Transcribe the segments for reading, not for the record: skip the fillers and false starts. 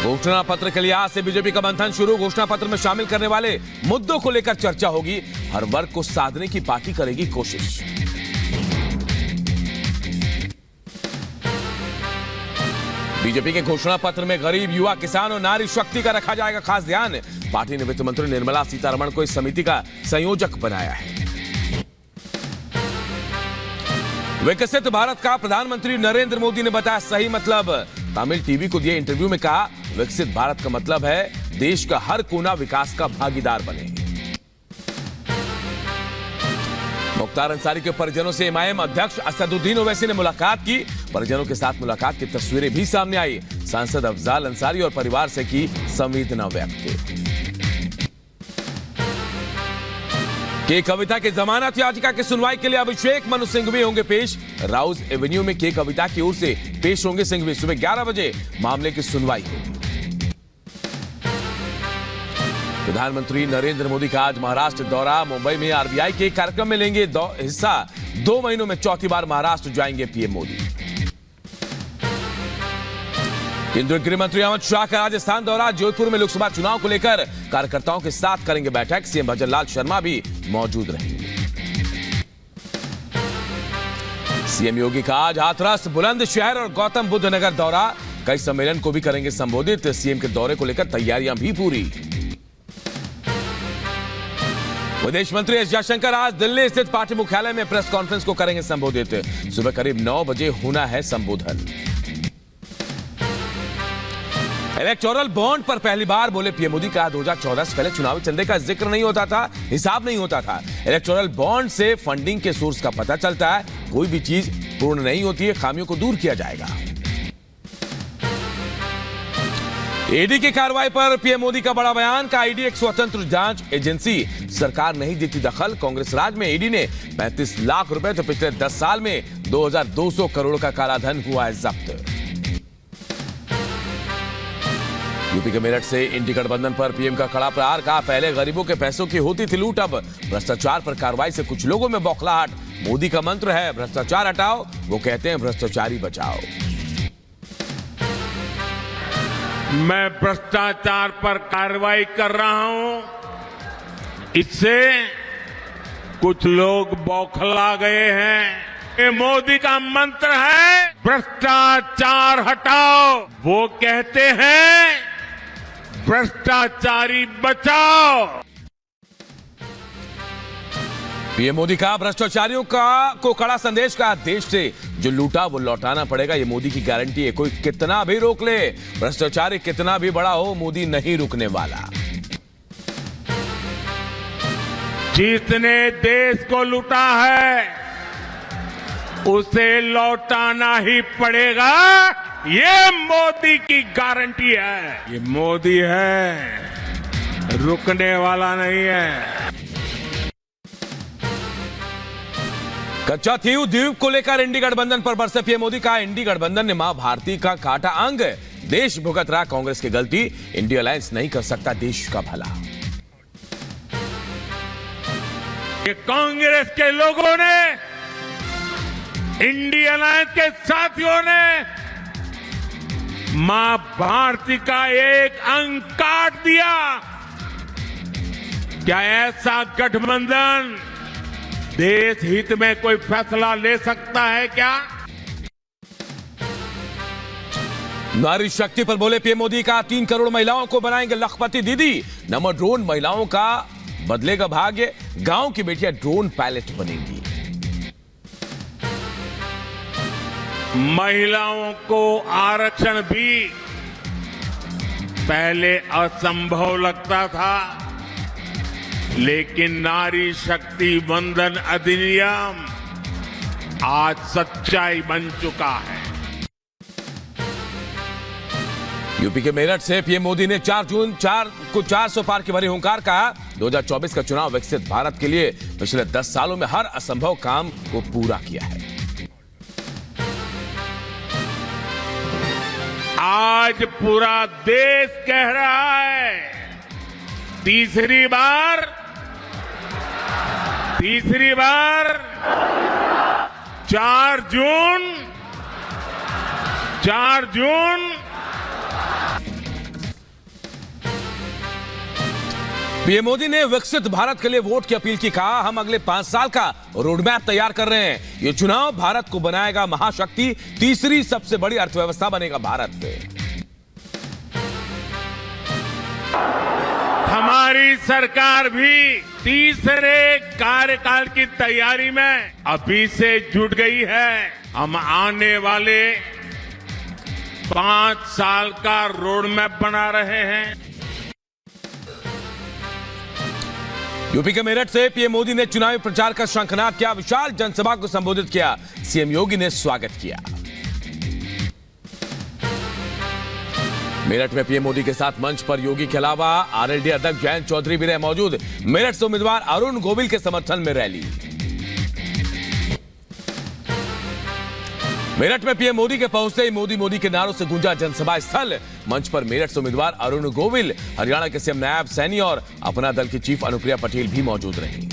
घोषणा पत्र के लिए आज से बीजेपी का मंथन शुरू। घोषणा पत्र में शामिल करने वाले मुद्दों को लेकर चर्चा होगी। हर वर्ग को साधने की पार्टी करेगी कोशिश। बीजेपी के घोषणा पत्र में गरीब, युवा, किसान और नारी शक्ति का रखा जाएगा खास ध्यान। पार्टी ने वित्त मंत्री निर्मला सीतारमण को इस समिति का संयोजक बनाया है। विकसित भारत का प्रधानमंत्री नरेंद्र मोदी ने बताया सही मतलब। तमिल टीवी को दिए इंटरव्यू में कहा, विकसित भारत का मतलब है देश का हर कोना विकास का भागीदार बने। मुख्तार अंसारी के परिजनों से एमआईएम अध्यक्ष असदुद्दीन ओवैसी ने मुलाकात की। परिजनों के साथ मुलाकात की तस्वीरें भी सामने आई। सांसद अफजाल अंसारी और परिवार से की संवेदना व्यक्त। के कविता की जमानत याचिका की सुनवाई के लिए अभिषेक मनु सिंघवी होंगे पेश। राउज एवेन्यू में के कविता की ओर से पेश होंगे सिंघवी। सुबह 11 बजे मामले की सुनवाई होगी। प्रधानमंत्री नरेंद्र मोदी का आज महाराष्ट्र दौरा। मुंबई में आरबीआई के कार्यक्रम में लेंगे हिस्सा। 2 महीनों में चौथी बार महाराष्ट्र जाएंगे पीएम मोदी। केंद्रीय गृह मंत्री अमित शाह का राजस्थान दौरा। जोधपुर में लोकसभा चुनाव को लेकर कार्यकर्ताओं के साथ करेंगे बैठक। सीएम भजनलाल शर्मा भी मौजूद रहेंगे। सीएम योगी का आज हाथरस, बुलंदशहर और गौतम बुद्ध नगर दौरा। कई सम्मेलन को भी करेंगे संबोधित। सीएम के दौरे को लेकर तैयारियां भी पूरी। विदेश मंत्री एस जयशंकर आज दिल्ली स्थित पार्टी मुख्यालय में प्रेस कॉन्फ्रेंस को करेंगे संबोधित। सुबह करीब 9 बजे होना है संबोधन। इलेक्टोरल बॉन्ड पर पहली बार बोले पीएम मोदी। कहा 2014 से पहले चुनावी चंदे का जिक्र नहीं होता था, हिसाब नहीं होता था। इलेक्टोरल बॉन्ड से फंडिंग के सोर्स का पता चलता है। कोई भी चीज पूर्ण नहीं होती है, खामियों को दूर किया जाएगा। ईडी की कार्रवाई पर पीएम मोदी का बड़ा बयान। का ईडी एक स्वतंत्र जांच एजेंसी, सरकार नहीं देती दखल। कांग्रेस राज में ईडी ने 35 लाख रुपए तो पिछले 10 साल में 2200 करोड़ का कालाधन हुआ है जब्त। यूपी के मेरठ से इंडी गठबंधन पर पीएम का कड़ा प्रहार। कहा पहले गरीबों के पैसों की होती थी लूट, अब भ्रष्टाचार पर कार्रवाई से कुछ लोगों में बौखलाहट। मोदी का मंत्र है भ्रष्टाचार हटाओ, वो कहते हैं भ्रष्टाचारी बचाओ। मैं भ्रष्टाचार पर कार्रवाई कर रहा हूं, इससे कुछ लोग बौखला गए हैं। ये मोदी का मंत्र है भ्रष्टाचार हटाओ, वो कहते हैं भ्रष्टाचारी बचाओ। पीएम मोदी का भ्रष्टाचारियों को कड़ा संदेश। का देश से जो लूटा वो लौटाना पड़ेगा, ये मोदी की गारंटी है। कोई कितना भी रोक ले, भ्रष्टाचारी कितना भी बड़ा हो, मोदी नहीं रुकने वाला। जिसने देश को लूटा है उसे लौटाना ही पड़ेगा, ये मोदी की गारंटी है। ये मोदी है, रुकने वाला नहीं है। कच्चा थीव द्वीप को लेकर इंडी गठबंधन पर बरसे पीएम मोदी। का इंडी गठबंधन ने मां भारती का काटा अंग। देश भुगत रहा कांग्रेस की गलती। इंडी अलायंस नहीं कर सकता देश का भला। ये कांग्रेस के लोगों ने, इंडी अलायंस के साथियों ने मां भारती का एक अंग काट दिया। क्या ऐसा गठबंधन देश हित में कोई फैसला ले सकता है क्या? नारी शक्ति पर बोले पीएम मोदी। का 3 करोड़ महिलाओं को बनाएंगे लखपति दीदी। नमो ड्रोन महिलाओं का बदलेगा भाग्य। गांव की बेटियां ड्रोन पायलट बनेंगी। महिलाओं को आरक्षण भी पहले असंभव लगता था, लेकिन नारी शक्ति वंदन अधिनियम आज सच्चाई बन चुका है। यूपी के मेरठ से पीएम मोदी ने 4 जून 400 पार की भरी हुंकार। कहा 2024 का चुनाव विकसित भारत के लिए पिछले 10 सालों में हर असंभव काम को पूरा किया है। आज पूरा देश कह रहा है, तीसरी बार 4 जून पीएम मोदी ने विकसित भारत के लिए वोट की अपील की। कहा, हम अगले 5 साल का रोडमैप तैयार कर रहे हैं। ये चुनाव भारत को बनाएगा महाशक्ति, तीसरी सबसे बड़ी अर्थव्यवस्था बनेगा भारत। हमारी सरकार भी तीसरे कार्यकाल की तैयारी में अभी से जुट गई है। हम आने वाले 5 साल का रोडमैप बना रहे हैं। यूपी के मेरठ से पीएम मोदी ने चुनावी प्रचार का शंखनाद किया। विशाल जनसभा को संबोधित किया। सीएम योगी ने स्वागत किया। मेरठ में पीएम मोदी के साथ मंच पर योगी के अलावा आरएलडी अध्यक्ष जयंत चौधरी भी रहे मौजूद। मेरठ से उम्मीदवार अरुण गोविल के समर्थन में रैली। मेरठ में पीएम मोदी के पहुंचते ही मोदी के नारों से गूंजा जनसभा स्थल। मंच पर मेरठ से उम्मीदवार अरुण गोविल, हरियाणा के सीएम नायब सैनी और अपना दल की चीफ अनुप्रिया पटेल भी मौजूद रही।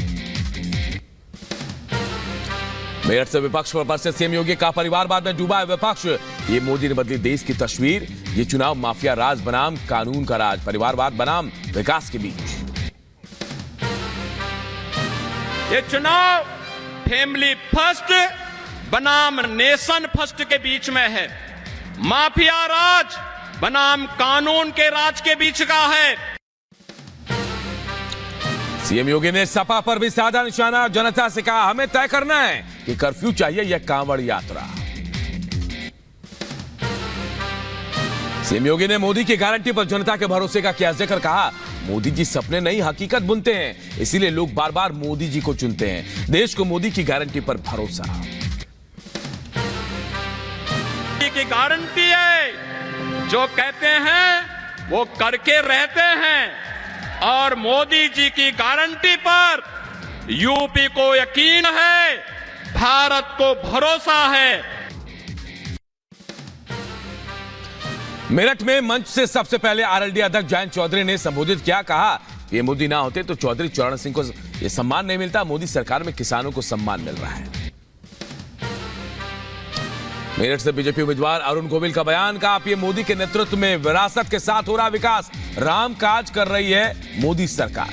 मेरठ से विपक्ष पर बरसे सीएम योगी का परिवारवाद में डूबा है विपक्ष। ये मोदी ने बदली देश की तस्वीर। ये चुनाव माफिया राज बनाम कानून का राज, परिवारवाद बनाम विकास के बीच। ये चुनाव फैमिली फर्स्ट बनाम नेशन फर्स्ट के बीच में है। माफिया राज बनाम कानून के राज के बीच का है। सीएम योगी ने सपा पर भी साधा निशाना। जनता से कहा, हमें तय करना है कि कर्फ्यू चाहिए या कांवड़ यात्रा। सीएम योगी ने मोदी की गारंटी पर जनता के भरोसे का किया जिक्र। कहा, मोदी जी सपने नहीं हकीकत बुनते हैं, इसीलिए लोग बार बार मोदी जी को चुनते हैं। देश को मोदी की गारंटी पर भरोसा। की गारंटी है, जो कहते हैं वो करके रहते हैं। और मोदी जी की गारंटी पर यूपी को यकीन है, भारत को भरोसा है। मेरठ में मंच से सबसे पहले आरएलडी अध्यक्ष जयंत चौधरी ने संबोधित किया। कहा, ये मोदी ना होते तो चौधरी चरण सिंह को यह सम्मान नहीं मिलता। मोदी सरकार में किसानों को सम्मान मिल रहा है। मेरठ से बीजेपी उम्मीदवार अरुण गोविल का बयान। कहा, पीएम मोदी के नेतृत्व में विरासत के साथ हो रहा विकास, राम काज कर रही है मोदी सरकार।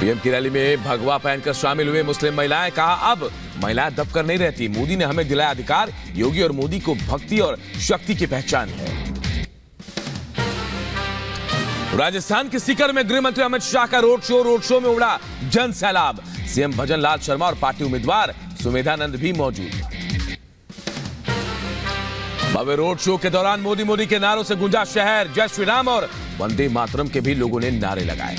पीएम की रैली में भगवा पहनकर शामिल हुए मुस्लिम महिलाएं। कहा, अब महिलाएं दबकर नहीं रहती, मोदी ने हमें दिलाया अधिकार। योगी और मोदी को भक्ति और शक्ति की पहचान है। राजस्थान के सीकर में गृह मंत्री अमित शाह का रोड शो में उड़ा जन सैलाब। सीएम भजन लाल शर्मा और पार्टी उम्मीदवार सुमेधानंद भी मौजूद। भव्य रोड शो के दौरान मोदी के नारों से गूंजा शहर। जय श्री राम और वंदे मातरम के भी लोगों ने नारे लगाए।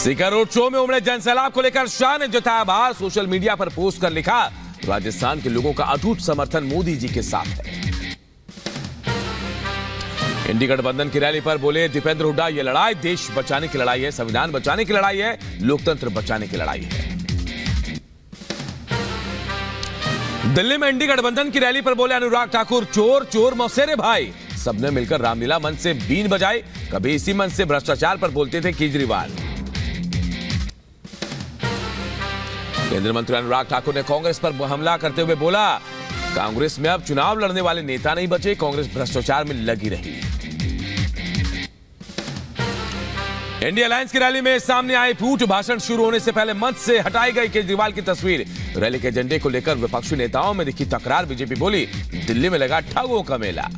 सीकर रोड शो में उमड़े जनसैलाब को लेकर शाह ने जताया आभार। सोशल मीडिया पर पोस्ट कर लिखा, राजस्थान के लोगों का अटूट समर्थन मोदी जी के साथ है। इंडी गठबंधन की रैली पर बोले दीपेंद्र हुड्डा, ये लड़ाई देश बचाने की लड़ाई है, संविधान बचाने की लड़ाई है, लोकतंत्र बचाने की लड़ाई है। दिल्ली में इंडी गठबंधन की रैली पर बोले अनुराग ठाकुर, चोर चोर मौसेरे भाई। सबने मिलकर रामलीला मंच से बीन बजाई। कभी इसी मंच से भ्रष्टाचार पर बोलते थे केजरीवाल। केंद्रीय मंत्री अनुराग ठाकुर ने कांग्रेस पर हमला करते हुए बोला, कांग्रेस में अब चुनाव लड़ने वाले नेता नहीं बचे, कांग्रेस भ्रष्टाचार में लगी रही। इंडिया अलायंस की रैली में सामने आई फूट। भाषण शुरू होने से पहले मंच से हटाई गई केजरीवाल की तस्वीर। रैली के एजेंडे को लेकर विपक्षी नेताओं में दिखी तकरार। बीजेपी बोली, दिल्ली में लगा ठगों का मेला।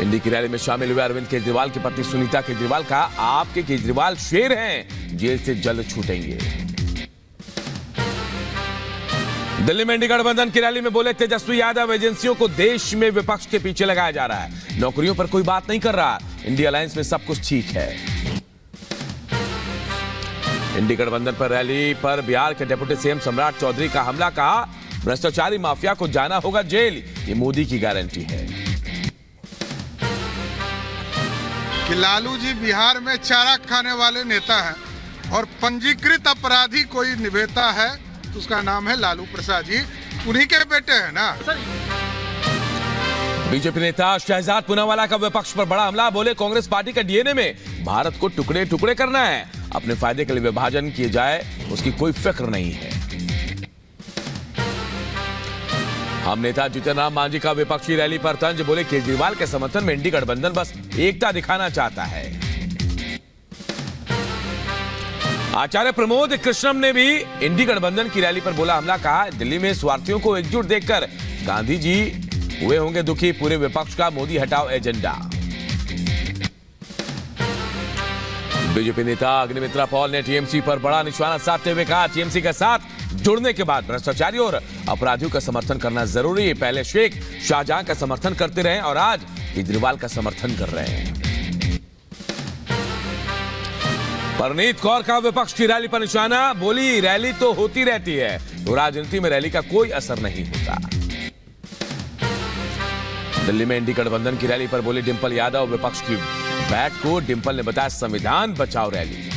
इंडी की रैली में शामिल हुए अरविंद केजरीवाल की पत्नी सुनीता केजरीवाल का, आपके केजरीवाल शेर हैं, जेल से जल्द छूटेंगे। दिल्ली में इंडी गठबंधन की रैली में बोले तेजस्वी यादव, एजेंसियों को देश में विपक्ष के पीछे लगाया जा रहा है, नौकरियों पर कोई बात नहीं कर रहा, इंडिया अलायंस में सब कुछ ठीक है। इंडी गठबंधन पर रैली पर बिहार के डिप्टी सीएम सम्राट चौधरी का हमला। कहा, भ्रष्टाचारी माफिया को जाना होगा जेल, ये मोदी की गारंटी है। कि लालू जी बिहार में चारा खाने वाले नेता हैं और पंजीकृत अपराधी कोई निभेता है तो उसका नाम है लालू प्रसाद जी। उन्हीं के बेटे हैं ना। बीजेपी नेता शहजाद पूनावाला का विपक्ष पर बड़ा हमला। बोले कांग्रेस पार्टी का डीएनए में भारत को टुकड़े टुकड़े करना है, अपने फायदे के लिए विभाजन किए जाए उसकी कोई फिक्र नहीं है। हम नेता जीतन राम मांझी का विपक्षी रैली पर तंज। बोले केजरीवाल के समर्थन में इंडी गठबंधन बस एकता दिखाना चाहता है। आचार्य प्रमोद कृष्णम ने भी इंडी गठबंधन की रैली पर बोला हमला। कहा दिल्ली में स्वार्थियों को एकजुट देखकर गांधी जी हुए होंगे दुखी, पूरे विपक्ष का मोदी हटाओ एजेंडा। बीजेपी नेता अग्निमित्रा पॉल ने टीएमसी पर बड़ा निशाना साधते हुए कहा टीएमसी के साथ जुड़ने के बाद भ्रष्टाचारियों और अपराधियों का समर्थन करना जरूरी है। पहले शेख शाहजहां का समर्थन करते रहे और आज केजरीवाल का समर्थन कर रहे हैं। परनीत कौर का विपक्ष की रैली पर निशाना। बोली रैली तो होती रहती है, तो राजनीति में रैली का कोई असर नहीं होता। दिल्ली में इंडी गठबंधन की रैली पर बोली डिंपल यादव। विपक्ष की बैठ को डिंपल ने बताया संविधान बचाओ रैली।